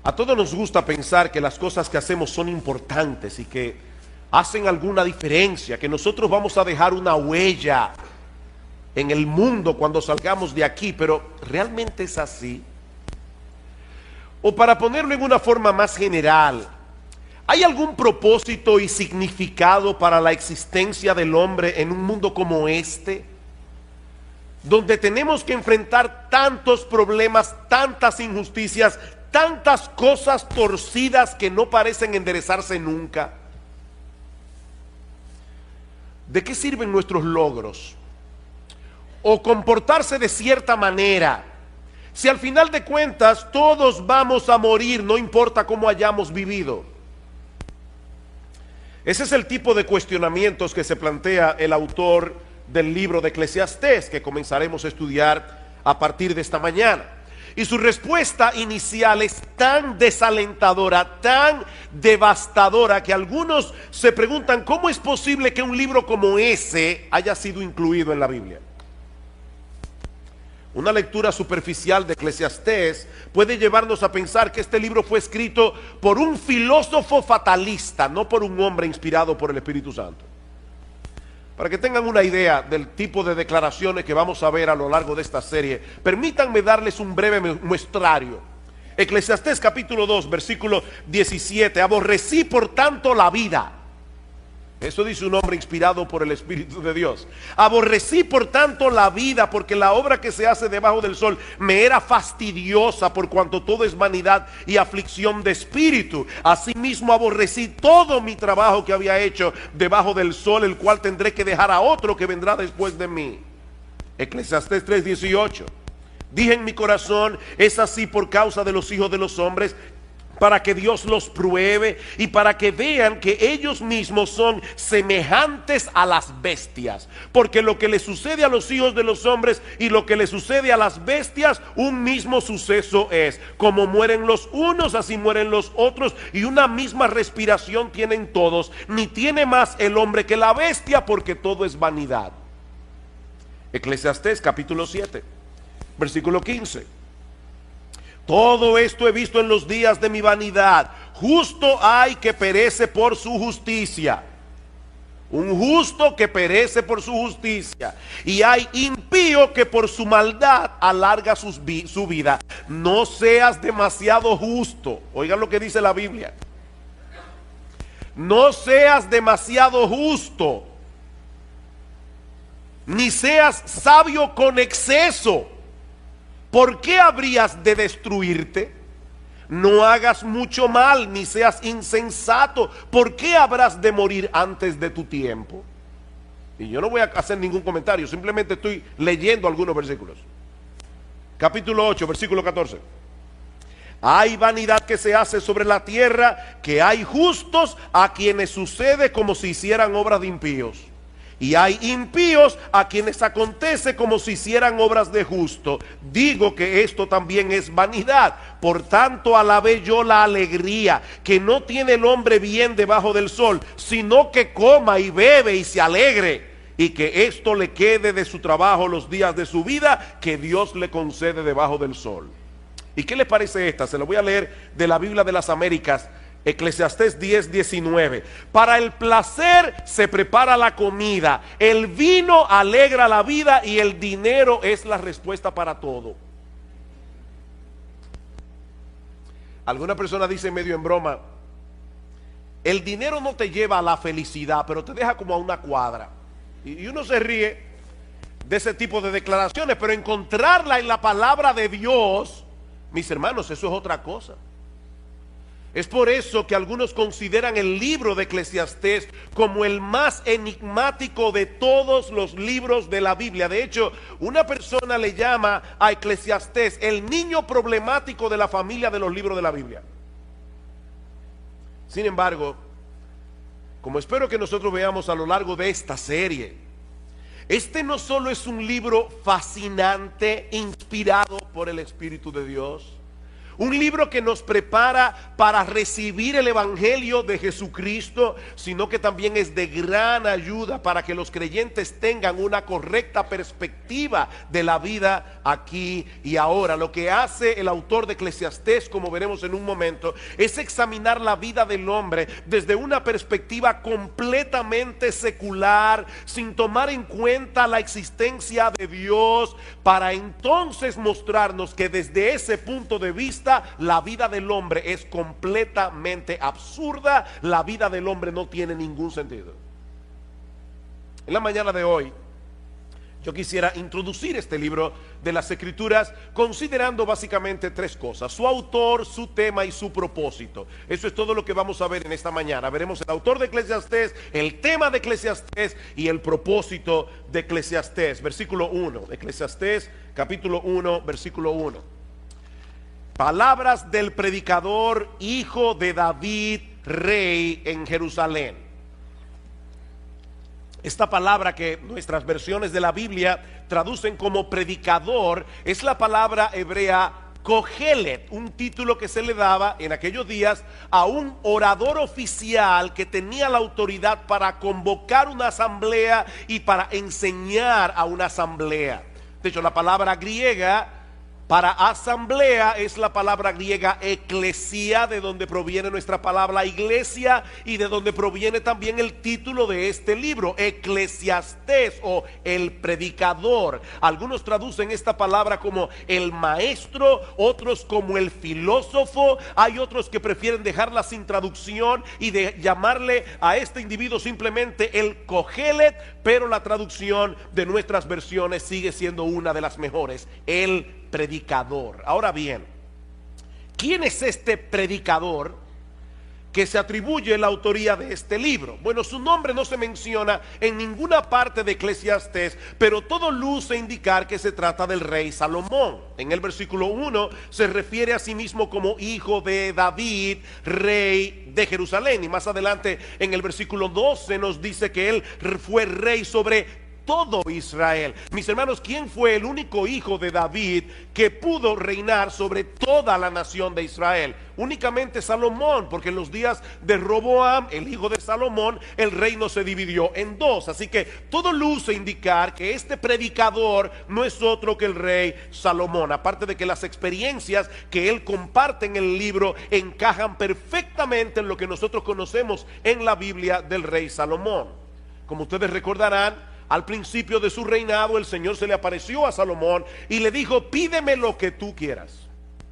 A todos nos gusta pensar que las cosas que hacemos son importantes y que hacen alguna diferencia, que nosotros vamos a dejar una huella en el mundo cuando salgamos de aquí, pero ¿realmente es así? O para ponerlo en una forma más general, ¿hay algún propósito y significado para la existencia del hombre en un mundo como este, donde tenemos que enfrentar tantos problemas, tantas injusticias, tantas cosas torcidas que no parecen enderezarse nunca? ¿De qué sirven nuestros logros? O comportarse de cierta manera, si al final de cuentas todos vamos a morir, no importa cómo hayamos vivido. Ese es el tipo de cuestionamientos que se plantea el autor del libro de Eclesiastés, que comenzaremos a estudiar a partir de esta mañana. Y su respuesta inicial es tan desalentadora, tan devastadora, que algunos se preguntan cómo es posible que un libro como ese haya sido incluido en la Biblia. Una lectura superficial de Eclesiastés puede llevarnos a pensar que este libro fue escrito por un filósofo fatalista, no por un hombre inspirado por el Espíritu Santo. Para que tengan una idea del tipo de declaraciones que vamos a ver a lo largo de esta serie, permítanme darles un breve muestrario. Eclesiastés capítulo 2, versículo 17. Aborrecí por tanto la vida. Eso dice un hombre inspirado por el Espíritu de Dios. Aborrecí por tanto la vida, porque la obra que se hace debajo del sol me era fastidiosa, por cuanto todo es vanidad y aflicción de espíritu. Asimismo aborrecí todo mi trabajo que había hecho debajo del sol, el cual tendré que dejar a otro que vendrá después de mí. Eclesiastés 3:18. Dije en mi corazón, es así por causa de los hijos de los hombres, para que Dios los pruebe y para que vean que ellos mismos son semejantes a las bestias. Porque lo que le sucede a los hijos de los hombres y lo que le sucede a las bestias, un mismo suceso es. Como mueren los unos, así mueren los otros, y una misma respiración tienen todos. Ni tiene más el hombre que la bestia, porque todo es vanidad. Eclesiastés capítulo 7, versículo 15. Todo esto he visto en los días de mi vanidad. Justo hay que perece por su justicia. Un justo que perece por su justicia. Y hay impío que por su maldad alarga su vida. No seas demasiado justo. Oigan lo que dice la Biblia. No seas demasiado justo, ni seas sabio con exceso. ¿Por qué habrías de destruirte? No hagas mucho mal, ni seas insensato. ¿Por qué habrás de morir antes de tu tiempo? Y yo no voy a hacer ningún comentario, simplemente estoy leyendo algunos versículos. Capítulo 8, versículo 14. Hay vanidad que se hace sobre la tierra, que hay justos a quienes sucede como si hicieran obras de impíos. Y hay impíos a quienes acontece como si hicieran obras de justo. Digo que esto también es vanidad. Por tanto alabé yo la alegría que no tiene el hombre bien debajo del sol, sino que coma y bebe y se alegre, y que esto le quede de su trabajo los días de su vida, que Dios le concede debajo del sol. ¿Y qué les parece esta? Se lo voy a leer de la Biblia de las Américas. Eclesiastés 10:19. Para el placer se prepara la comida, el vino alegra la vida y el dinero es la respuesta para todo. Alguna persona dice medio en broma, el dinero no te lleva a la felicidad, pero te deja como a una cuadra. Y uno se ríe de ese tipo de declaraciones, pero encontrarla en la palabra de Dios, mis hermanos, eso es otra cosa. Es por eso que algunos consideran el libro de Eclesiastés como el más enigmático de todos los libros de la Biblia. De hecho, una persona le llama a Eclesiastés el niño problemático de la familia de los libros de la Biblia. Sin embargo, como espero que nosotros veamos a lo largo de esta serie, este no solo es un libro fascinante, inspirado por el Espíritu de Dios, Un libro que nos prepara para recibir el Evangelio de Jesucristo, sino que también es de gran ayuda para que los creyentes tengan una correcta perspectiva de la vida aquí y ahora. Lo que hace el autor de Eclesiastés, como veremos en un momento, es examinar la vida del hombre desde una perspectiva completamente secular, sin tomar en cuenta la existencia de Dios, para entonces mostrarnos que desde ese punto de vista la vida del hombre es completamente absurda. La vida del hombre no tiene ningún sentido. En la mañana de hoy yo quisiera introducir este libro de las Escrituras considerando básicamente tres cosas: su autor, su tema y su propósito. Eso es todo lo que vamos a ver en esta mañana. Veremos el autor de Eclesiastés, el tema de Eclesiastés y el propósito de Eclesiastés. Versículo 1, Eclesiastés capítulo 1, versículo 1. Palabras del predicador, hijo de David, rey en Jerusalén. Esta palabra que nuestras versiones de la Biblia traducen como predicador es la palabra hebrea Kohelet, un título que se le daba en aquellos días a un orador oficial que tenía la autoridad para convocar una asamblea y para enseñar a una asamblea. De hecho, la palabra griega para asamblea es la palabra griega eclesia, de donde proviene nuestra palabra iglesia y de donde proviene también el título de este libro, Eclesiastés, o el predicador. Algunos traducen esta palabra como el maestro, otros como el filósofo. Hay otros que prefieren dejarla sin traducción y de llamarle a este individuo simplemente el Kohelet, pero la traducción de nuestras versiones sigue siendo una de las mejores: el predicador. Ahora bien, ¿quién es este predicador que se atribuye la autoría de este libro? Bueno, su nombre no se menciona en ninguna parte de Eclesiastés, pero todo luce indicar que se trata del rey Salomón. En el versículo 1 se refiere a sí mismo como hijo de David, rey de Jerusalén, y más adelante en el versículo 12 nos dice que él fue rey sobre todo Israel. Mis hermanos, ¿quién fue el único hijo de David que pudo reinar sobre toda la nación de Israel? Únicamente Salomón, porque en los días de Roboam, el hijo de Salomón, el reino se dividió en dos. Así que todo luce indicar que este predicador no es otro que el rey Salomón, aparte de que las experiencias que él comparte en el libro encajan perfectamente en lo que nosotros conocemos en la Biblia del rey Salomón. Como ustedes recordarán, al principio de su reinado el Señor se le apareció a Salomón y le dijo: pídeme lo que tú quieras.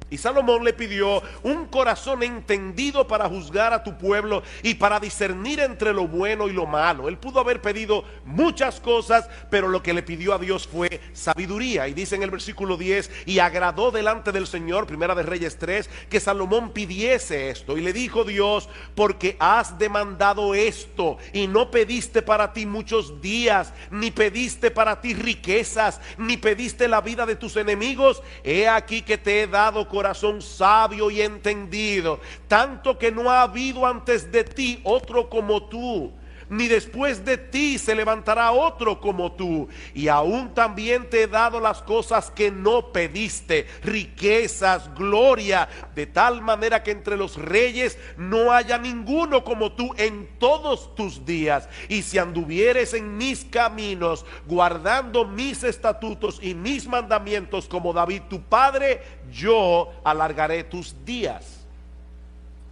Y Salomón le pidió un corazón entendido para juzgar a tu pueblo y para discernir entre lo bueno y lo malo. Él pudo haber pedido muchas cosas, pero lo que le pidió a Dios fue sabiduría. Y dice en el versículo 10: y agradó delante del Señor, Primera de Reyes 3, que Salomón pidiese esto. Y le dijo Dios: porque has demandado esto y no pediste para ti muchos días, ni pediste para ti riquezas, ni pediste la vida de tus enemigos, he aquí que te he dado corazón sabio y entendido, tanto que no ha habido antes de ti otro como tú, ni después de ti se levantará otro como tú. Y aún también te he dado las cosas que no pediste, riquezas, gloria, de tal manera que entre los reyes no haya ninguno como tú en todos tus días. Y si anduvieres en mis caminos, guardando mis estatutos y mis mandamientos como David tu padre, yo alargaré tus días.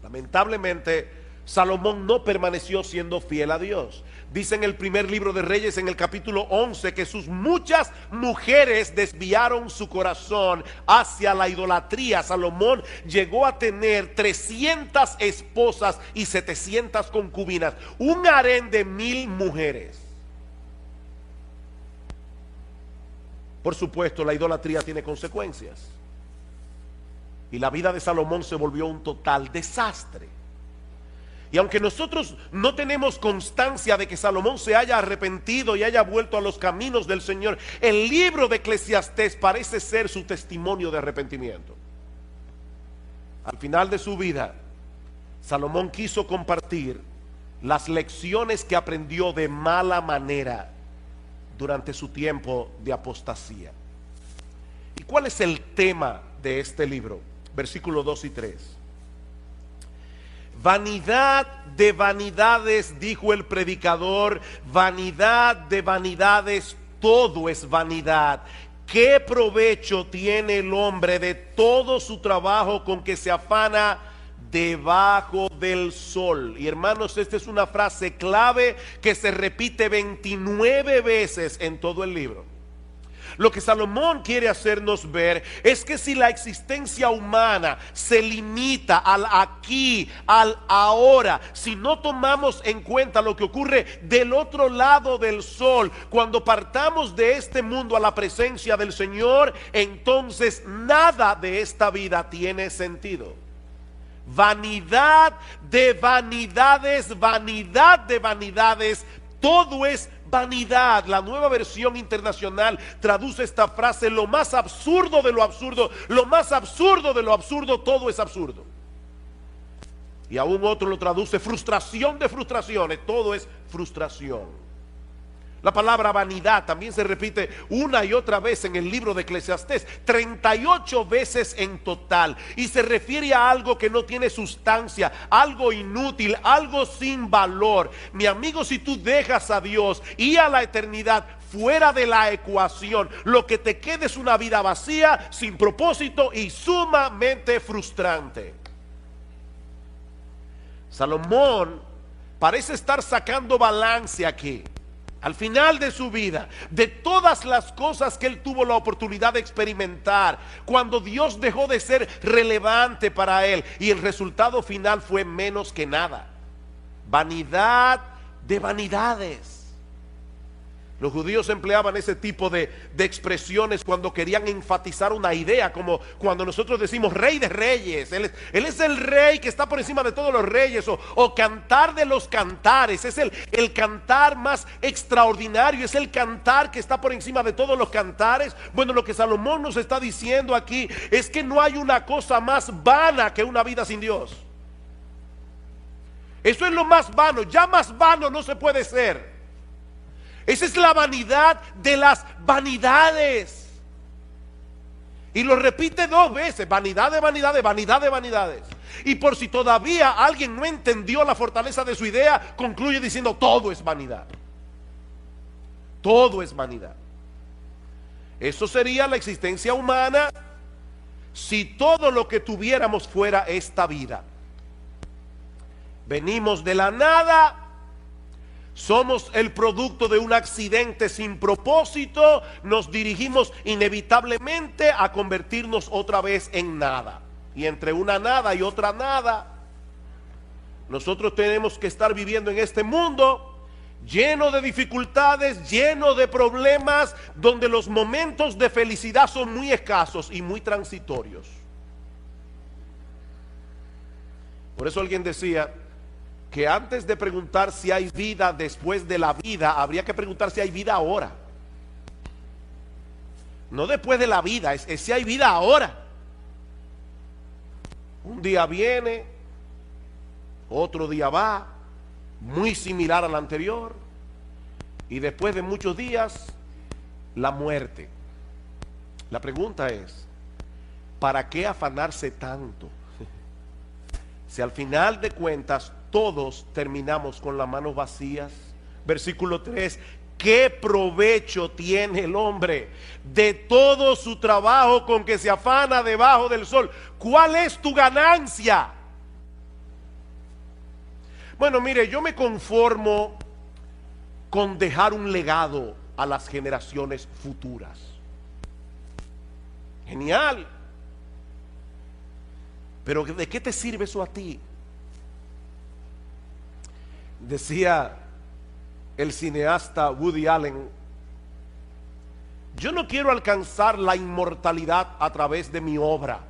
Lamentablemente, Salomón no permaneció siendo fiel a Dios. Dice en el primer libro de Reyes, en el capítulo 11, que sus muchas mujeres desviaron su corazón hacia la idolatría. Salomón llegó a tener 300 esposas y 700 concubinas, un harén de 1000 mujeres. Por supuesto, la idolatría tiene consecuencias, y la vida de Salomón se volvió un total desastre. Y aunque nosotros no tenemos constancia de que Salomón se haya arrepentido y haya vuelto a los caminos del Señor, el libro de Eclesiastés parece ser su testimonio de arrepentimiento. Al final de su vida, Salomón quiso compartir las lecciones que aprendió de mala manera durante su tiempo de apostasía. ¿Y cuál es el tema de este libro? versículos 2 y 3. Vanidad de vanidades, dijo el predicador, vanidad de vanidades, todo es vanidad. ¿Qué provecho tiene el hombre de todo su trabajo con que se afana debajo del sol? Y hermanos, esta es una frase clave que se repite 29 veces en todo el libro. Lo que Salomón quiere hacernos ver es que si la existencia humana se limita al aquí, al ahora, si no tomamos en cuenta lo que ocurre del otro lado del sol, cuando partamos de este mundo a la presencia del Señor, entonces nada de esta vida tiene sentido. Vanidad de vanidades, todo es vanidad. La Nueva Versión Internacional traduce esta frase: lo más absurdo de lo absurdo, lo más absurdo de lo absurdo, todo es absurdo. Y aún otro lo traduce: frustración de frustraciones, todo es frustración. La palabra vanidad también se repite una y otra vez en el libro de Eclesiastés, 38 veces en total, y se refiere a algo que no tiene sustancia, algo inútil, algo sin valor. Mi amigo, si tú dejas a Dios y a la eternidad fuera de la ecuación, lo que te queda es una vida vacía, sin propósito y sumamente frustrante. Salomón parece estar sacando balance aquí. Al final de su vida, de todas las cosas que él tuvo la oportunidad de experimentar, cuando Dios dejó de ser relevante para él, y el resultado final fue menos que nada. Vanidad de vanidades. Los judíos empleaban ese tipo de expresiones cuando querían enfatizar una idea, como cuando nosotros decimos rey de reyes. Él es el rey que está por encima de todos los reyes, o cantar de los cantares. Es el cantar más extraordinario, es el cantar que está por encima de todos los cantares. Bueno, lo que Salomón nos está diciendo aquí es que no hay una cosa más vana que una vida sin Dios. Eso es lo más vano, ya más vano no se puede ser. Esa es la vanidad de las vanidades. Y lo repite 2 veces: vanidad de vanidades, vanidad de vanidades. Y por si todavía alguien no entendió la fortaleza de su idea, concluye diciendo: todo es vanidad. Todo es vanidad. Eso sería la existencia humana si todo lo que tuviéramos fuera esta vida. Venimos de la nada. Somos el producto de un accidente sin propósito. Nos dirigimos inevitablemente a convertirnos otra vez en nada. Y entre una nada y otra nada, nosotros tenemos que estar viviendo en este mundo lleno de dificultades, lleno de problemas, donde los momentos de felicidad son muy escasos y muy transitorios. Por eso alguien decía que antes de preguntar si hay vida después de la vida, habría que preguntar si hay vida ahora. No después de la vida, es si hay vida ahora. Un día viene, otro día va, muy similar al anterior, y después de muchos días, la muerte. La pregunta es: ¿para qué afanarse tanto? Si al final de cuentas todos terminamos con las manos vacías. Versículo 3: ¿qué provecho tiene el hombre de todo su trabajo con que se afana debajo del sol? ¿Cuál es tu ganancia? Bueno, mire, yo me conformo con dejar un legado a las generaciones futuras. Genial. Pero ¿de qué te sirve eso a ti? Decía el cineasta Woody Allen: yo no quiero alcanzar la inmortalidad a través de mi obra.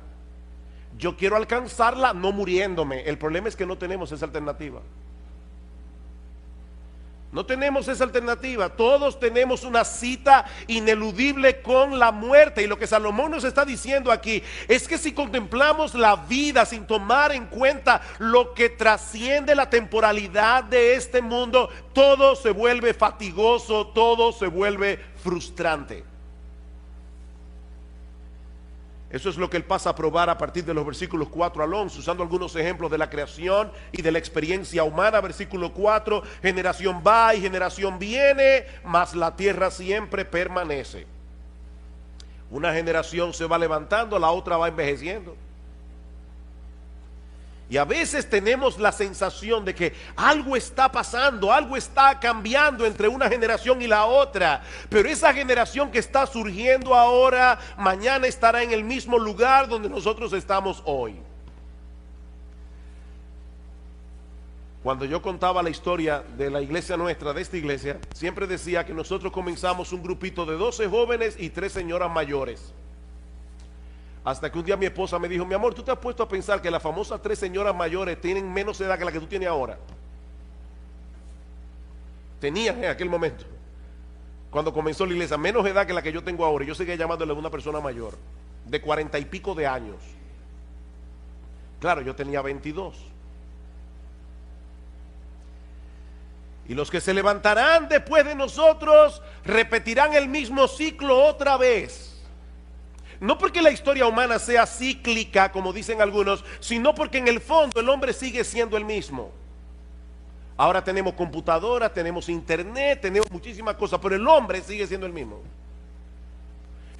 Yo quiero alcanzarla no muriéndome. El problema es que no tenemos esa alternativa. No tenemos esa alternativa. Todos tenemos una cita ineludible con la muerte. Y lo que Salomón nos está diciendo aquí es que si contemplamos la vida sin tomar en cuenta lo que trasciende la temporalidad de este mundo, todo se vuelve fatigoso, todo se vuelve frustrante. Eso es lo que él pasa a probar a partir de los versículos 4 al 11, usando algunos ejemplos de la creación y de la experiencia humana. Versículo 4, generación va y generación viene, mas la tierra siempre permanece. Una generación se va levantando, la otra va envejeciendo. Y a veces tenemos la sensación de que algo está pasando, algo está cambiando entre una generación y la otra. Pero esa generación que está surgiendo ahora, mañana estará en el mismo lugar donde nosotros estamos hoy. Cuando yo contaba la historia de la iglesia nuestra, de esta iglesia, siempre decía que nosotros comenzamos un grupito de 12 jóvenes y 3 señoras mayores. Hasta que un día mi esposa me dijo: mi amor, ¿tú te has puesto a pensar que las famosas 3 señoras mayores tienen menos edad que la que tú tienes ahora? Tenían en aquel momento, cuando comenzó la iglesia, menos edad que la que yo tengo ahora. Yo seguía llamándole a una persona mayor, de 40 y pico de años. Claro, yo tenía 22. Y los que se levantarán después de nosotros repetirán el mismo ciclo otra vez. No porque la historia humana sea cíclica, como dicen algunos, sino porque en el fondo el hombre sigue siendo el mismo. Ahora tenemos computadoras, tenemos internet, tenemos muchísimas cosas, pero el hombre sigue siendo el mismo.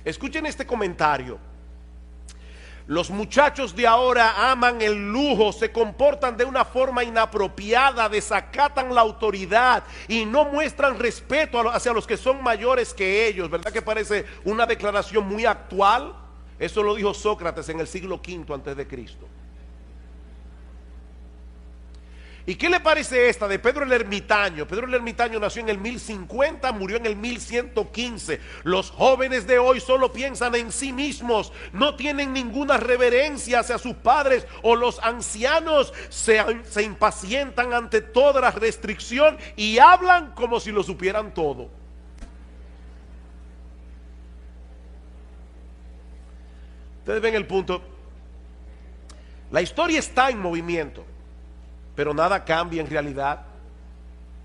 Escuchen este comentario. Los muchachos de ahora aman el lujo, se comportan de una forma inapropiada, desacatan la autoridad y no muestran respeto hacia los que son mayores que ellos. ¿Verdad que parece una declaración muy actual? Eso lo dijo Sócrates en el siglo V antes de Cristo. ¿Y qué le parece esta de Pedro el Ermitaño? Pedro el Ermitaño nació en el 1050, murió en el 1115. Los jóvenes de hoy solo piensan en sí mismos, no tienen ninguna reverencia hacia sus padres, o los ancianos se impacientan ante toda la restricción y hablan como si lo supieran todo. Ustedes ven el punto. La historia está en movimiento, pero nada cambia en realidad.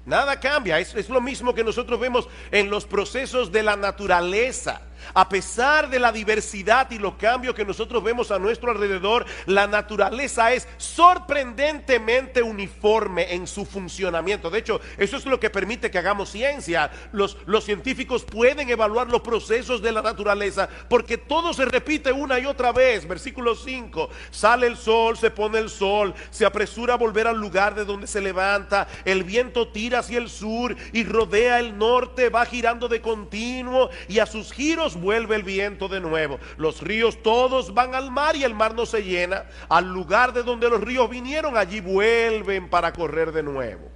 Nada cambia. Es lo mismo que nosotros vemos en los procesos de la naturaleza. A pesar de la diversidad y los cambios que nosotros vemos a nuestro alrededor, la naturaleza es sorprendentemente uniforme en su funcionamiento. De hecho, eso es lo que permite que hagamos ciencia. Los científicos pueden evaluar los procesos de la naturaleza porque todo se repite una y otra vez. Versículo 5: sale el sol, se pone el sol, se apresura a volver al lugar de donde se levanta, el viento tira hacia el sur y rodea el norte, va girando de continuo y a sus giros vuelve el viento de nuevo. Los ríos todos van al mar y el mar no se llena. Al lugar de donde los ríos vinieron, allí vuelven para correr de nuevo.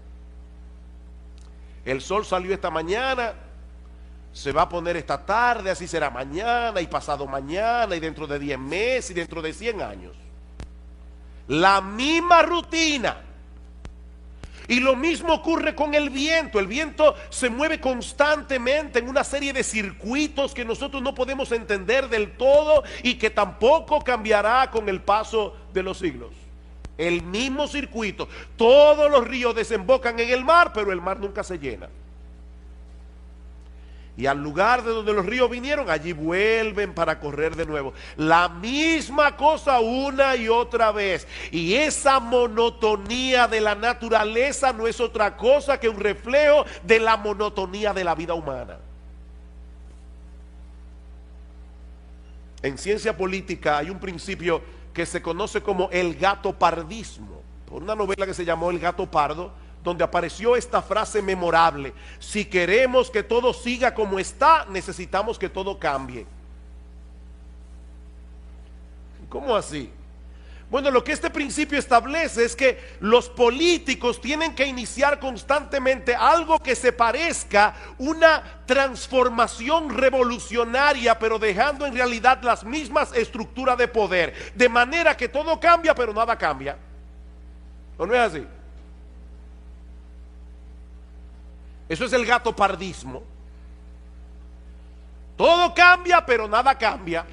El sol salió esta mañana, se va a poner esta tarde, así será mañana y pasado mañana y dentro de 10 meses y dentro de 100 años. La misma rutina. Y lo mismo ocurre con el viento. El viento se mueve constantemente en una serie de circuitos que nosotros no podemos entender del todo y que tampoco cambiará con el paso de los siglos. El mismo circuito. Todos los ríos desembocan en el mar, pero el mar nunca se llena. Y al lugar de donde los ríos vinieron, allí vuelven para correr de nuevo. La misma cosa una y otra vez. Y esa monotonía de la naturaleza no es otra cosa que un reflejo de la monotonía de la vida humana. En ciencia política hay un principio que se conoce como el gatopardismo, por una novela que se llamó El gato pardo, donde apareció esta frase memorable: si queremos que todo siga como está, necesitamos que todo cambie. ¿Cómo así? Bueno, lo que este principio establece es que los políticos tienen que iniciar constantemente algo que se parezca una transformación revolucionaria, pero dejando en realidad las mismas estructuras de poder, de manera que todo cambia, pero nada cambia. ¿O no es así? Eso es el gatopardismo. Todo cambia, pero nada cambia.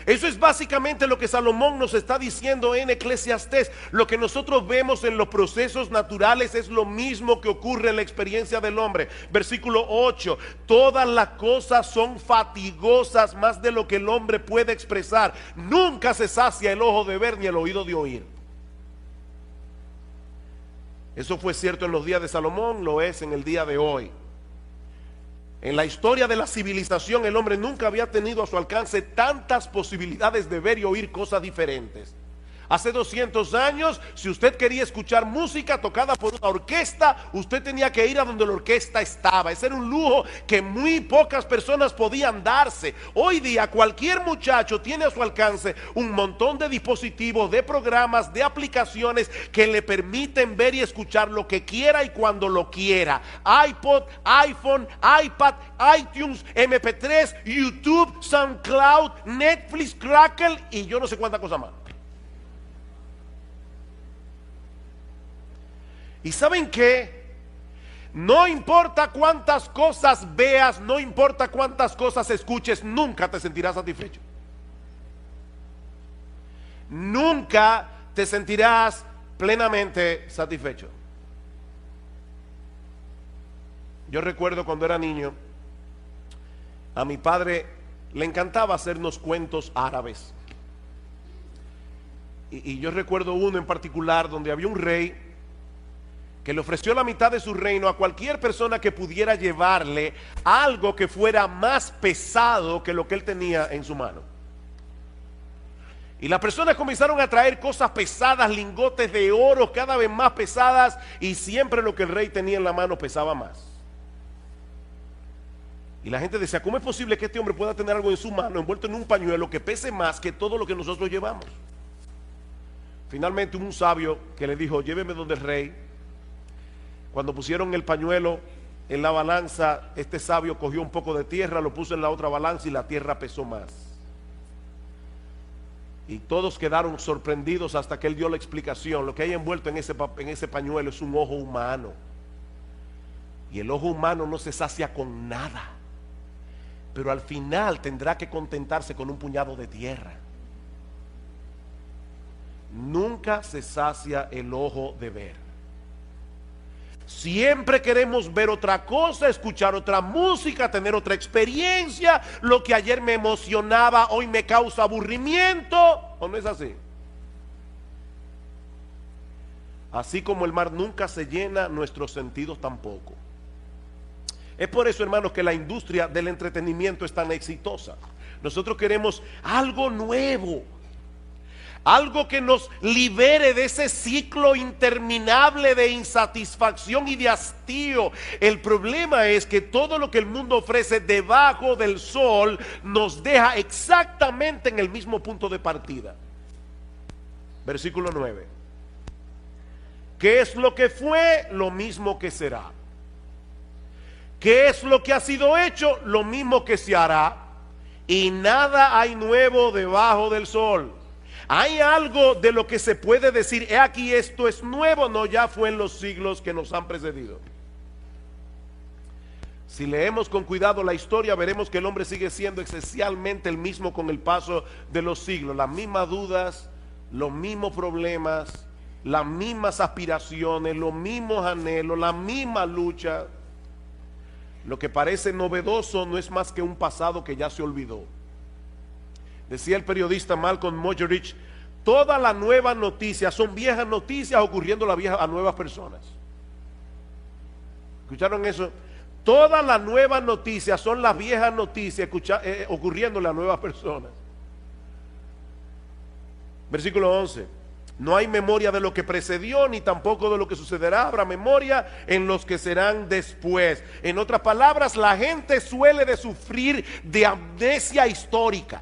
Eso es básicamente lo que Salomón nos está diciendo en Eclesiastés. Lo que nosotros vemos en los procesos naturales es lo mismo que ocurre en la experiencia del hombre. Versículo 8: todas las cosas son fatigosas más de lo que el hombre puede expresar. Nunca se sacia el ojo de ver ni el oído de oír. Eso fue cierto en los días de Salomón, lo es en el día de hoy. En la historia de la civilización, el hombre nunca había tenido a su alcance tantas posibilidades de ver y oír cosas diferentes. Hace 200 años, si usted quería escuchar música tocada por una orquesta, usted tenía que ir a donde la orquesta estaba. Ese era un lujo que muy pocas personas podían darse. Hoy día cualquier muchacho tiene a su alcance un montón de dispositivos, de programas, de aplicaciones que le permiten ver y escuchar lo que quiera y cuando lo quiera. iPod, iPhone, iPad, iTunes, MP3, YouTube, SoundCloud, Netflix, Crackle y yo no sé cuántas cosas más. ¿Y saben qué? No importa cuántas cosas veas, no importa cuántas cosas escuches, nunca te sentirás satisfecho. Nunca te sentirás plenamente satisfecho. Yo recuerdo cuando era niño, a mi padre le encantaba hacernos cuentos árabes. Y yo recuerdo uno en particular donde había un rey que le ofreció la mitad de su reino a cualquier persona que pudiera llevarle algo que fuera más pesado que lo que él tenía en su mano. Y las personas comenzaron a traer cosas pesadas, lingotes de oro cada vez más pesadas, y siempre lo que el rey tenía en la mano pesaba más. Y la gente decía, ¿cómo es posible que este hombre pueda tener algo en su mano envuelto en un pañuelo que pese más que todo lo que nosotros llevamos? Finalmente hubo un sabio que le dijo, lléveme donde el rey. Cuando pusieron el pañuelo en la balanza, este sabio cogió un poco de tierra, lo puso en la otra balanza y la tierra pesó más. Y todos quedaron sorprendidos hasta que él dio la explicación. Lo que hay envuelto en ese pañuelo es un ojo humano. Y el ojo humano no se sacia con nada. Pero al final tendrá que contentarse con un puñado de tierra. Nunca se sacia el ojo de ver. Siempre queremos ver otra cosa, escuchar otra música, tener otra experiencia. Lo que ayer me emocionaba, hoy me causa aburrimiento. ¿O no es así? Así como el mar nunca se llena, nuestros sentidos tampoco. Es por eso, hermanos, que la industria del entretenimiento es tan exitosa. Nosotros queremos algo nuevo. Algo que nos libere de ese ciclo interminable de insatisfacción y de hastío. El problema es que todo lo que el mundo ofrece debajo del sol nos deja exactamente en el mismo punto de partida. Versículo 9. ¿Qué es lo que fue? Lo mismo que será. ¿Qué es lo que ha sido hecho? Lo mismo que se hará. Y nada hay nuevo debajo del sol. ¿Hay algo de lo que se puede decir, he aquí esto es nuevo? No, ya fue en los siglos que nos han precedido. Si leemos con cuidado la historia, veremos que el hombre sigue siendo esencialmente el mismo con el paso de los siglos. Las mismas dudas, los mismos problemas, las mismas aspiraciones, los mismos anhelos, la misma lucha. Lo que parece novedoso no es más que un pasado que ya se olvidó. Decía el periodista Malcolm Muggeridge, todas las nuevas noticias son viejas noticias ocurriendo a nuevas personas. ¿Escucharon eso? Todas las nuevas noticias son las viejas noticias ocurriéndole a nuevas personas. Versículo 11. No hay memoria de lo que precedió, ni tampoco de lo que sucederá. Habrá memoria en los que serán después. En otras palabras, la gente suele de sufrir de amnesia histórica.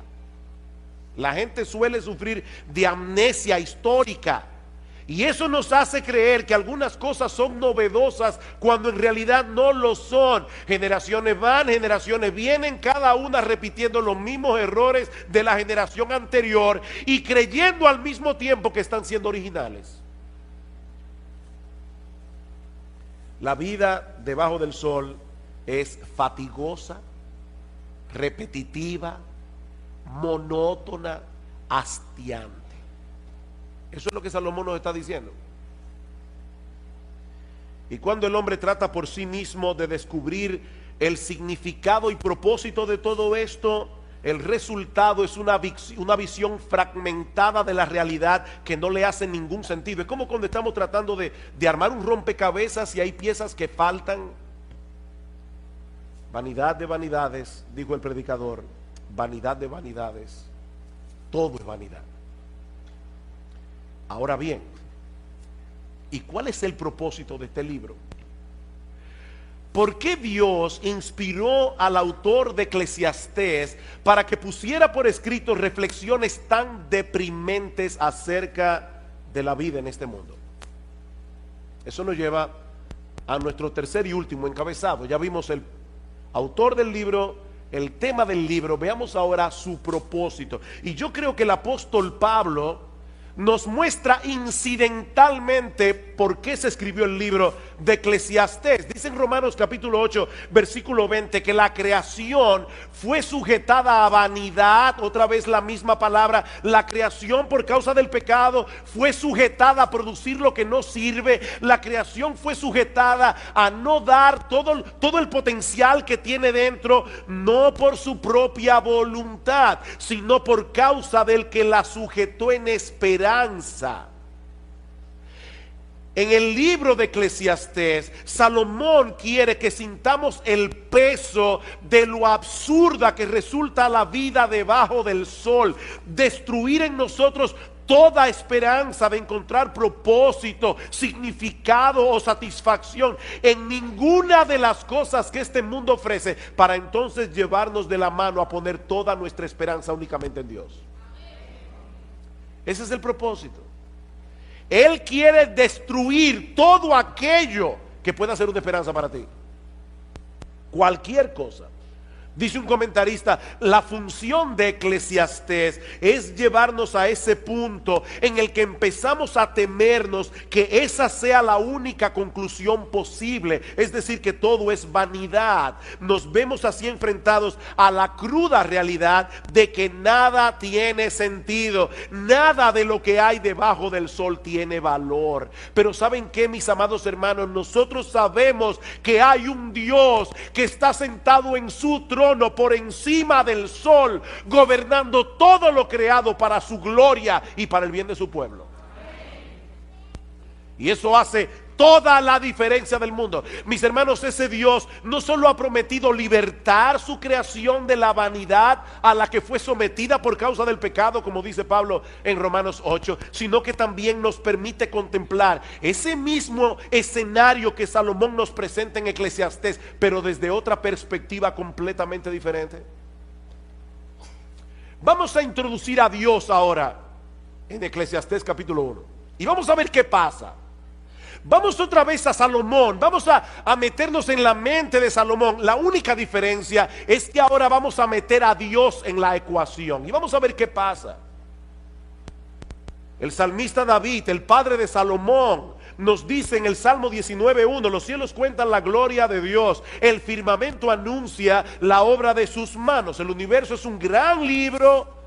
La gente suele sufrir de amnesia histórica. Y eso nos hace creer que algunas cosas son novedosas cuando en realidad no lo son. Generaciones van, generaciones vienen, cada una repitiendo los mismos errores de la generación anterior y creyendo al mismo tiempo que están siendo originales. La vida debajo del sol es fatigosa, repetitiva, monótona, hastiante. Eso es lo que Salomón nos está diciendo. Y cuando el hombre trata por sí mismo de descubrir el significado y propósito de todo esto, el resultado es una visión fragmentada de la realidad que no le hace ningún sentido. Es como cuando estamos tratando de armar un rompecabezas y hay piezas que faltan. Vanidad de vanidades, dijo el predicador, vanidad de vanidades, todo es vanidad. Ahora bien, ¿y cuál es el propósito de este libro? ¿Por qué Dios inspiró al autor de Eclesiastés para que pusiera por escrito reflexiones tan deprimentes acerca de la vida en este mundo? Eso nos lleva a nuestro tercer y último encabezado. Ya vimos el autor del libro, el tema del libro. Veamos ahora su propósito. Y yo creo que el apóstol Pablo nos muestra incidentalmente por qué se escribió el libro de Eclesiastés. Dice en Romanos capítulo 8 versículo 20 que la creación fue sujetada a vanidad. Otra vez la misma palabra. La creación por causa del pecado fue sujetada a producir lo que no sirve. La creación fue sujetada a no dar todo el potencial que tiene dentro, no por su propia voluntad, sino por causa del que la sujetó en esperanza. En el libro de Eclesiastés, Salomón quiere que sintamos el peso de lo absurda que resulta la vida debajo del sol, destruir en nosotros toda esperanza de encontrar propósito, significado o satisfacción en ninguna de las cosas que este mundo ofrece, para entonces llevarnos de la mano a poner toda nuestra esperanza únicamente en Dios. Ese es el propósito. Él quiere destruir todo aquello que pueda ser una esperanza para ti. Cualquier cosa. Dice un comentarista, la función de Eclesiastés es llevarnos a ese punto en el que empezamos a temernos que esa sea la única conclusión posible, es decir, que todo es vanidad. Nos vemos así enfrentados a la cruda realidad de que nada tiene sentido, nada de lo que hay debajo del sol tiene valor. Pero ¿saben qué, mis amados hermanos? Nosotros sabemos que hay un Dios que está sentado en su trono por encima del sol, gobernando todo lo creado para su gloria y para el bien de su pueblo. Y eso hace toda la diferencia del mundo. Mis hermanos, ese Dios no solo ha prometido libertar su creación de la vanidad a la que fue sometida por causa del pecado, como dice Pablo en Romanos 8, sino que también nos permite contemplar ese mismo escenario que Salomón nos presenta en Eclesiastés, pero desde otra perspectiva completamente diferente. Vamos a introducir a Dios ahora en Eclesiastés capítulo 1 y vamos a ver qué pasa. Vamos otra vez a Salomón, vamos a meternos en la mente de Salomón. La única diferencia es que ahora vamos a meter a Dios en la ecuación y vamos a ver qué pasa. El salmista David, el padre de Salomón, nos dice en el Salmo 19:1: los cielos cuentan la gloria de Dios, el firmamento anuncia la obra de sus manos. El universo es un gran libro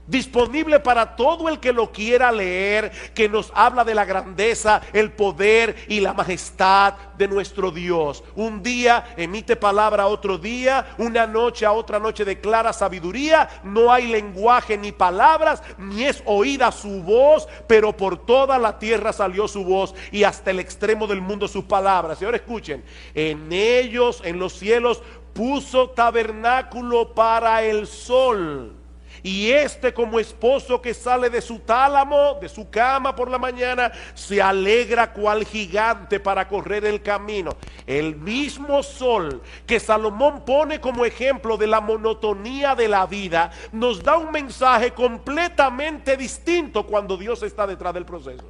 disponible para todo el que lo quiera leer, que nos habla de la grandeza, el poder y la majestad de nuestro Dios. Un día emite palabra a otro día, una noche a otra noche declara sabiduría. No hay lenguaje ni palabras, ni es oída su voz, pero por toda la tierra salió su voz y hasta el extremo del mundo sus palabras. Y ahora escuchen: en ellos, en los cielos, puso tabernáculo para el sol. Y este, como esposo que sale de su tálamo, de su cama por la mañana, se alegra cual gigante para correr el camino. El mismo sol que Salomón pone como ejemplo de la monotonía de la vida, nos da un mensaje completamente distinto cuando Dios está detrás del proceso.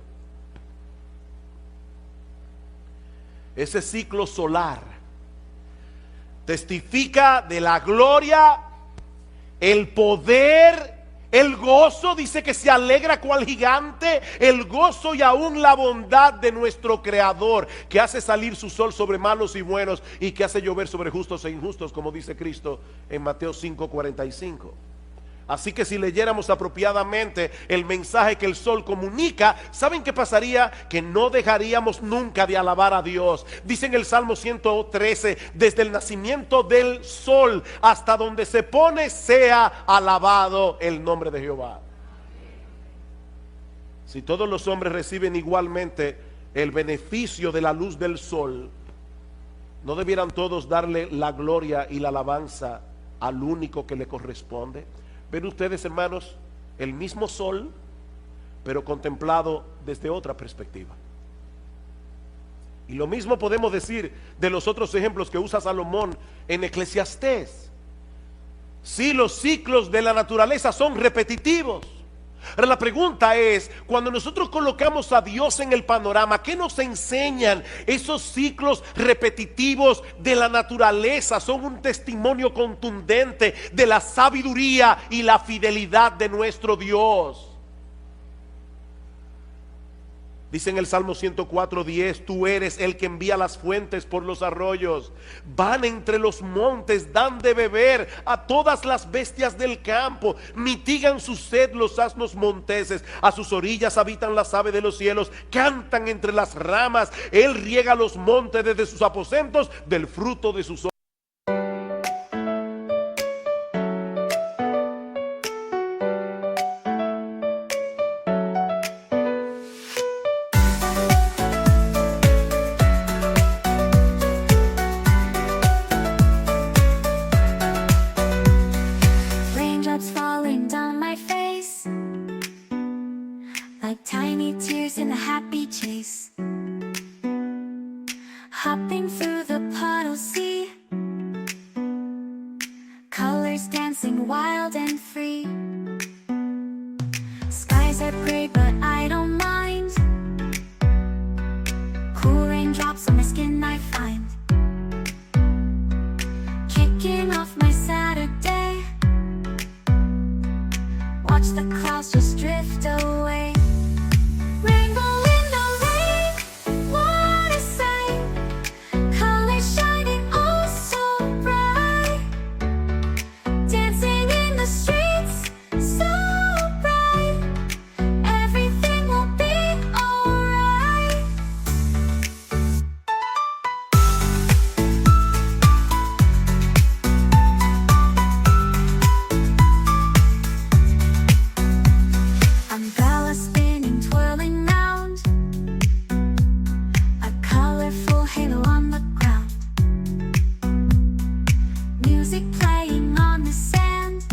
Ese ciclo solar testifica de la gloria, el poder, el gozo. Dice que se alegra cual gigante, el gozo y aún la bondad de nuestro Creador, que hace salir su sol sobre malos y buenos y que hace llover sobre justos e injustos, como dice Cristo en Mateo 5:45. Así que si leyéramos apropiadamente el mensaje que el sol comunica, ¿saben qué pasaría? Que no dejaríamos nunca de alabar a Dios. Dice en el Salmo 113, desde el nacimiento del sol hasta donde se pone, sea alabado el nombre de Jehová. Si todos los hombres reciben igualmente el beneficio de la luz del sol, ¿no debieran todos darle la gloria y la alabanza al único que le corresponde? Ven ustedes, hermanos, el mismo sol, pero contemplado desde otra perspectiva. Y lo mismo podemos decir de los otros ejemplos que usa Salomón en Eclesiastés. Sí, los ciclos de la naturaleza son repetitivos. Ahora la pregunta es, cuando nosotros colocamos a Dios en el panorama, ¿qué nos enseñan esos ciclos repetitivos de la naturaleza? Son un testimonio contundente de la sabiduría y la fidelidad de nuestro Dios. Dice en el Salmo 104:10, tú eres el que envía las fuentes por los arroyos, van entre los montes, dan de beber a todas las bestias del campo, mitigan su sed los asnos monteses, a sus orillas habitan las aves de los cielos, cantan entre las ramas, él riega los montes desde sus aposentos, del fruto de sus like tiny tears in a happy chase, hopping through the puddles, see colors dancing wild and free. Skies are gray but I don't mind, cool raindrops on my skin I find, kicking off my Saturday, watch the clouds just drift away. Rainbow in the rain, what a sight, colors shining oh so bright, dancing in the streets so bright, everything will be alright. Umbrella spinning, twirling round, a colorful halo on the ground, music playing on the sand,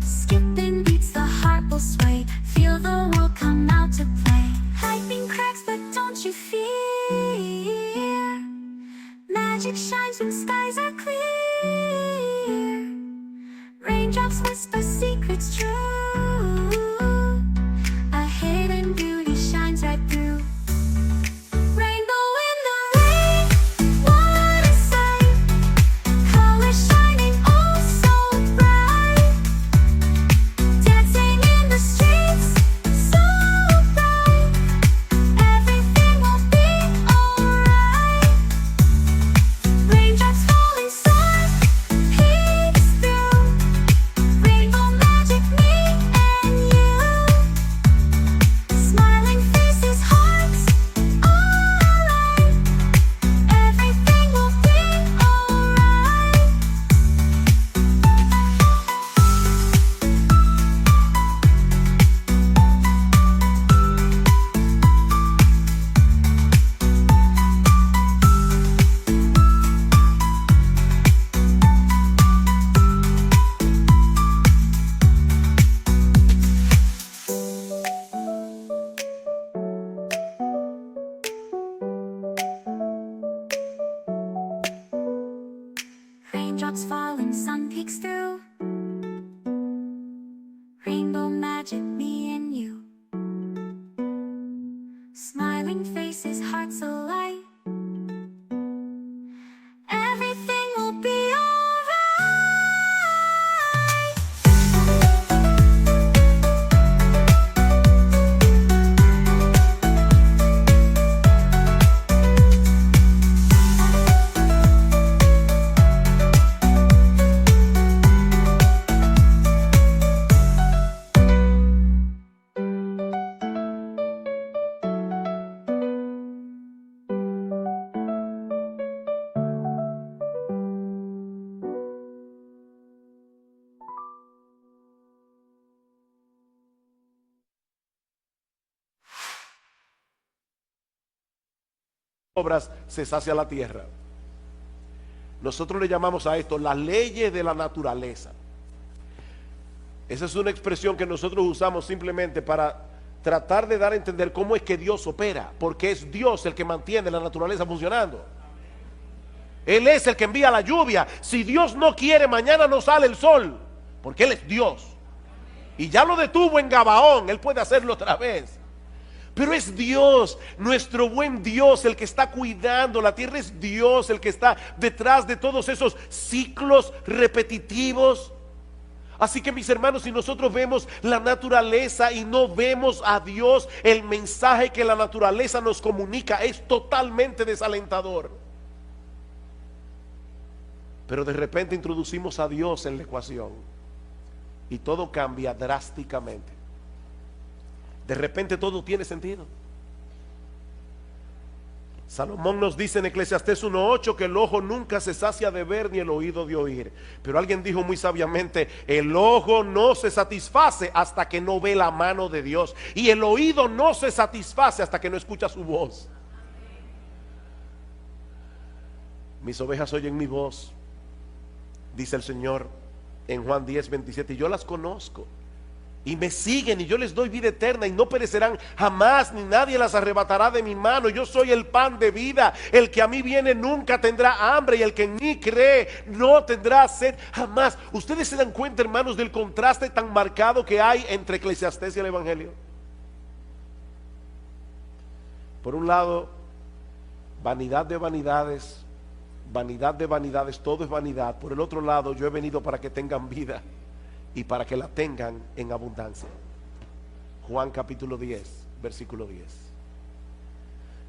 skipping beats, the heart will sway, feel the world come out to play. Lightning cracks but don't you fear, magic shines when skies are clear, raindrops whisper secrets true, a hidden beauty shines right through. Rainbow in the rain, what a sight, colors shining oh so bright, dancing in the streets so bright, everything will be alright. Raindrops falling soft, peeks through, rainbow magic me and you, smiling faces, hearts alight, everything will be alright. Raindrops falling, sun peeks through, rainbow magic, me and you, smiling faces, hearts alight, everything will be alright. obras se sacia la tierra. Nosotros le llamamos a esto las leyes de la naturaleza. Esa es una expresión que nosotros usamos simplemente para tratar de dar a entender cómo es que Dios opera, porque es Dios el que mantiene la naturaleza funcionando. Él es el que envía la lluvia. Si Dios no quiere, mañana no sale el sol, porque Él es Dios. Y ya lo detuvo en Gabaón, Él puede hacerlo otra vez. Pero es Dios, nuestro buen Dios, el que está cuidando la tierra. Es Dios el que está detrás de todos esos ciclos repetitivos. Así que mis hermanos, si nosotros vemos la naturaleza y no vemos a Dios, el mensaje que la naturaleza nos comunica es totalmente desalentador. Pero de repente introducimos a Dios en la ecuación y todo cambia drásticamente. De repente todo tiene sentido. Salomón nos dice en Eclesiastés 1:8 que el ojo nunca se sacia de ver ni el oído de oír. Pero alguien dijo muy sabiamente, el ojo no se satisface hasta que no ve la mano de Dios, y el oído no se satisface hasta que no escucha su voz. Mis ovejas oyen mi voz, dice el Señor en Juan 10:27, y yo las conozco y me siguen, y yo les doy vida eterna, y no perecerán jamás, ni nadie las arrebatará de mi mano. Yo soy el pan de vida. El que a mí viene nunca tendrá hambre, y el que en mí cree no tendrá sed jamás. Ustedes se dan cuenta, hermanos, del contraste tan marcado que hay entre Eclesiastés y el Evangelio. Por un lado, vanidad de vanidades, todo es vanidad. Por el otro lado, yo he venido para que tengan vida y para que la tengan en abundancia. Juan capítulo 10, versículo 10.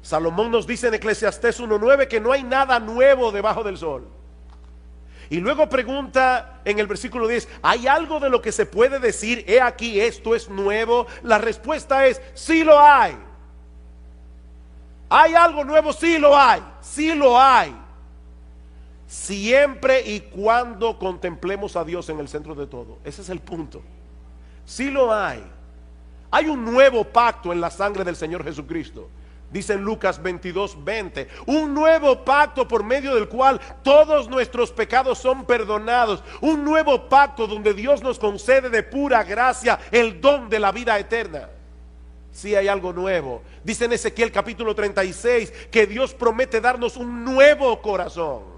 Salomón nos dice en Eclesiastés 1:9 que no hay nada nuevo debajo del sol. Y luego pregunta en el versículo 10, ¿hay algo de lo que se puede decir, he aquí, esto es nuevo? La respuesta es, sí lo hay. ¿Hay algo nuevo? Sí lo hay, sí lo hay. Siempre y cuando contemplemos a Dios en el centro de todo. Ese es el punto. Sí lo hay. Hay un nuevo pacto en la sangre del Señor Jesucristo. Dice en Lucas 22:20, un nuevo pacto por medio del cual todos nuestros pecados son perdonados. Un nuevo pacto donde Dios nos concede de pura gracia el don de la vida eterna. Sí hay algo nuevo. Dice en Ezequiel capítulo 36 que Dios promete darnos un nuevo corazón,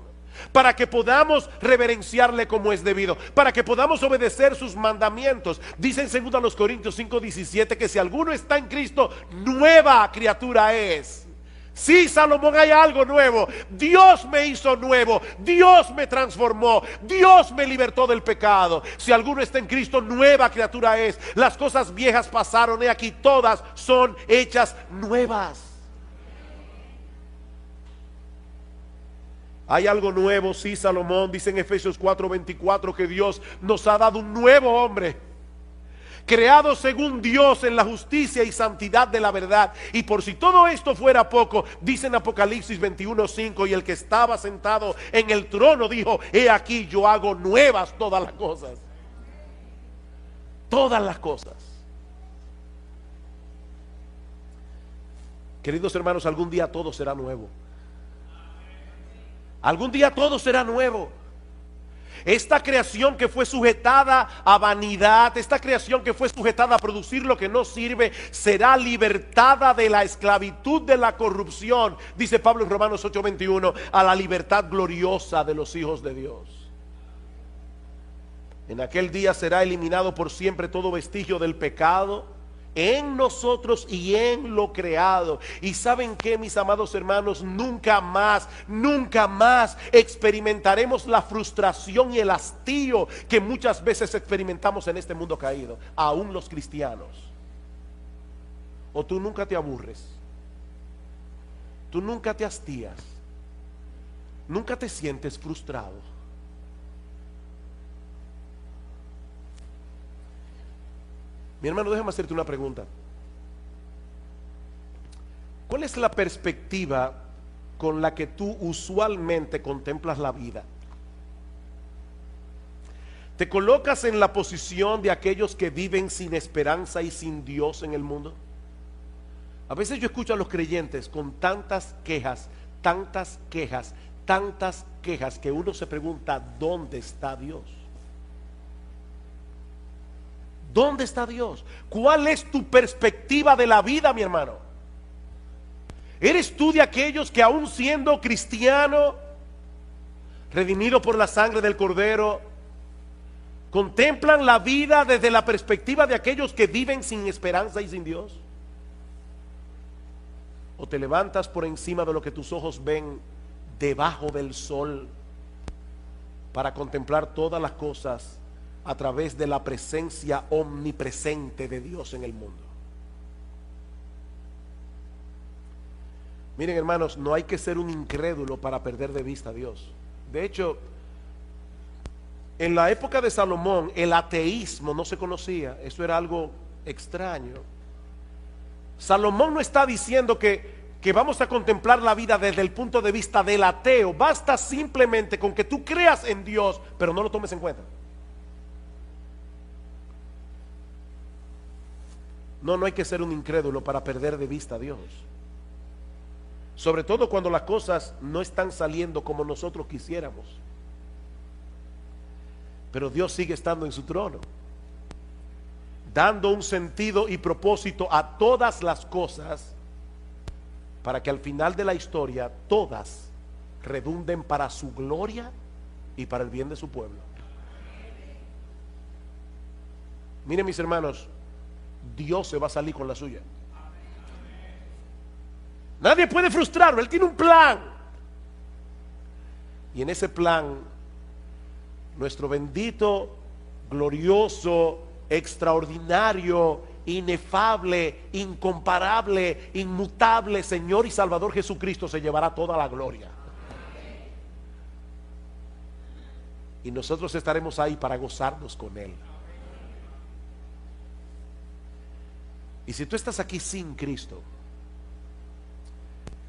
para que podamos reverenciarle como es debido, para que podamos obedecer sus mandamientos. Dice en 2 Corintios 5:17 que si alguno está en Cristo, nueva criatura es. Sí, Salomón, hay algo nuevo. Dios me hizo nuevo, Dios me transformó, Dios me libertó del pecado. Si alguno está en Cristo, nueva criatura es. Las cosas viejas pasaron, he aquí todas son hechas nuevas. Hay algo nuevo, sí, Salomón dice en Efesios 4:24 que Dios nos ha dado un nuevo hombre, creado según Dios en la justicia y santidad de la verdad. Y por si todo esto fuera poco, dice en Apocalipsis 21:5, y el que estaba sentado en el trono dijo, he aquí yo hago nuevas todas las cosas. Todas las cosas. Queridos hermanos, algún día todo será nuevo. Algún día todo será nuevo. Esta creación que fue sujetada a vanidad, esta creación que fue sujetada a producir lo que no sirve, será libertada de la esclavitud de la corrupción, dice Pablo en Romanos 8:21, a la libertad gloriosa de los hijos de Dios. En aquel día será eliminado por siempre todo vestigio del pecado en nosotros y en lo creado. Y ¿saben qué, mis amados hermanos? Nunca más experimentaremos la frustración y el hastío que muchas veces experimentamos en este mundo caído, aún los cristianos. O tú nunca te aburres, tú nunca te hastías, nunca te sientes frustrado. Mi hermano, déjame hacerte una pregunta. ¿Cuál es la perspectiva con la que tú usualmente contemplas la vida? ¿Te colocas en la posición de aquellos que viven sin esperanza y sin Dios en el mundo? A veces yo escucho a los creyentes con tantas quejas, tantas quejas, tantas quejas, que uno se pregunta, ¿dónde está Dios? ¿Dónde está Dios? ¿Cuál es tu perspectiva de la vida, mi hermano? ¿Eres tú de aquellos que aún siendo cristiano, redimido por la sangre del Cordero, contemplan la vida desde la perspectiva de aquellos que viven sin esperanza y sin Dios? ¿O te levantas por encima de lo que tus ojos ven debajo del sol para contemplar todas las cosas a través de la presencia omnipresente de Dios en el mundo? Miren, hermanos, no hay que ser un incrédulo para perder de vista a Dios. De hecho, en la época de Salomón el ateísmo no se conocía. Eso era algo extraño. Salomón no está diciendo que vamos a contemplar la vida desde el punto de vista del ateo. Basta simplemente con que tú creas en Dios, pero no lo tomes en cuenta. No hay que ser un incrédulo para perder de vista a Dios. Sobre todo cuando las cosas no están saliendo como nosotros quisiéramos. Pero Dios sigue estando en su trono, dando un sentido y propósito a todas las cosas, para que al final de la historia todas redunden para su gloria y para el bien de su pueblo. Miren, mis hermanos, Dios se va a salir con la suya. Nadie puede frustrarlo. Él tiene un plan, y en ese plan nuestro bendito, glorioso, extraordinario, inefable, incomparable, inmutable Señor y Salvador Jesucristo se llevará toda la gloria. Y nosotros estaremos ahí para gozarnos con Él. Y si tú estás aquí sin Cristo,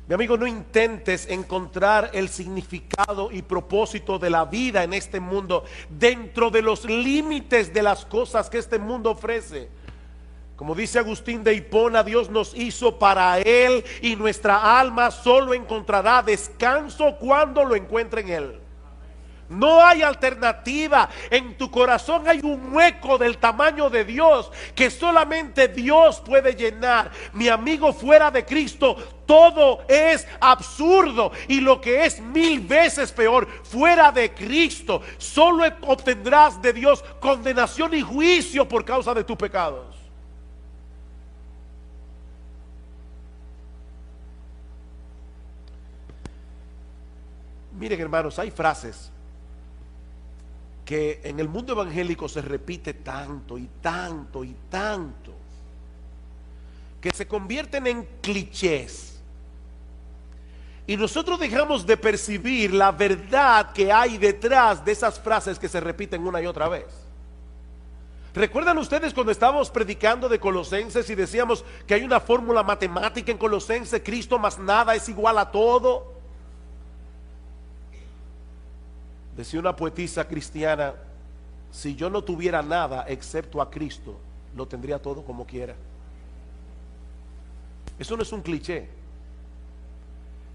mi amigo, no intentes encontrar el significado y propósito de la vida en este mundo dentro de los límites de las cosas que este mundo ofrece. Como dice Agustín de Hipona, Dios nos hizo para Él, y nuestra alma solo encontrará descanso cuando lo encuentre en Él. No hay alternativa. En tu corazón hay un hueco del tamaño de Dios que solamente Dios puede llenar. Mi amigo, fuera de Cristo todo es absurdo, y lo que es 1000 veces peor, fuera de Cristo solo obtendrás de Dios condenación y juicio por causa de tus pecados. Miren, hermanos, hay frases que en el mundo evangélico se repite tanto y tanto y tanto, que se convierten en clichés, y nosotros dejamos de percibir la verdad que hay detrás de esas frases que se repiten una y otra vez. ¿Recuerdan ustedes cuando estábamos predicando de Colosenses y decíamos que hay una fórmula matemática en Colosenses? Cristo más nada es igual a todo. Decía una poetisa cristiana: si yo no tuviera nada excepto a Cristo, lo tendría todo como quiera. Eso no es un cliché,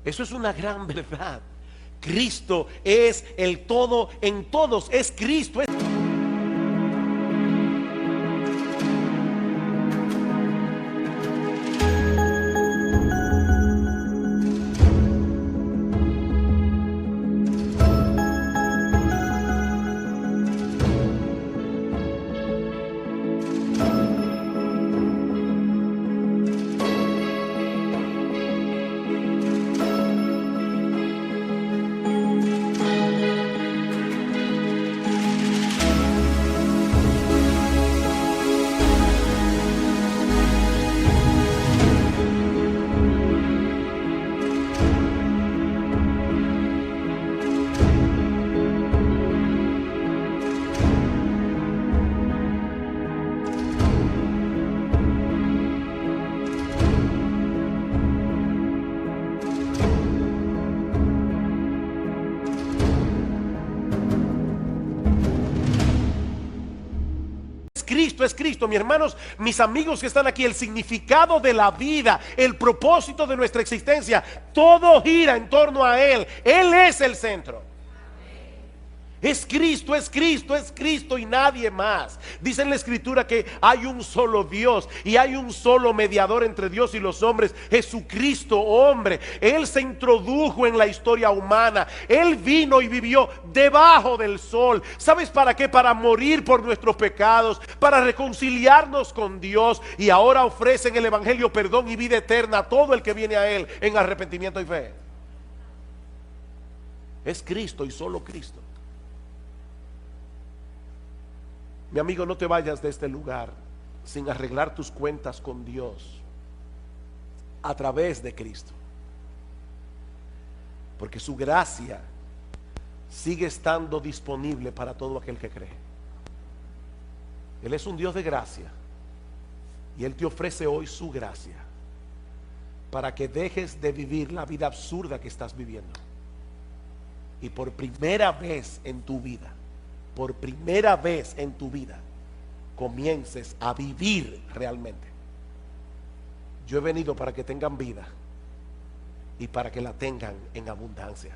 eso es una gran verdad. Cristo es el todo en todos, es Cristo. es Cristo. Mis hermanos, mis amigos que están aquí, el significado de la vida, el propósito de nuestra existencia, todo gira en torno a Él. Él es el centro. Es Cristo, es Cristo, es Cristo y nadie más. Dice en la Escritura que hay un solo Dios y hay un solo mediador entre Dios y los hombres, Jesucristo hombre. Él se introdujo en la historia humana. Él vino y vivió debajo del sol. ¿Sabes para qué? Para morir por nuestros pecados, para reconciliarnos con Dios, y ahora ofrece en el Evangelio perdón y vida eterna a todo el que viene a Él en arrepentimiento y fe. Es Cristo y solo Cristo. Mi amigo, no te vayas de este lugar sin arreglar tus cuentas con Dios a través de Cristo, porque su gracia sigue estando disponible para todo aquel que cree. Él es un Dios de gracia y Él te ofrece hoy su gracia para que dejes de vivir la vida absurda que estás viviendo y por primera vez en tu vida, por primera vez en tu vida, comiences a vivir realmente. Yo he venido para que tengan vida y para que la tengan en abundancia.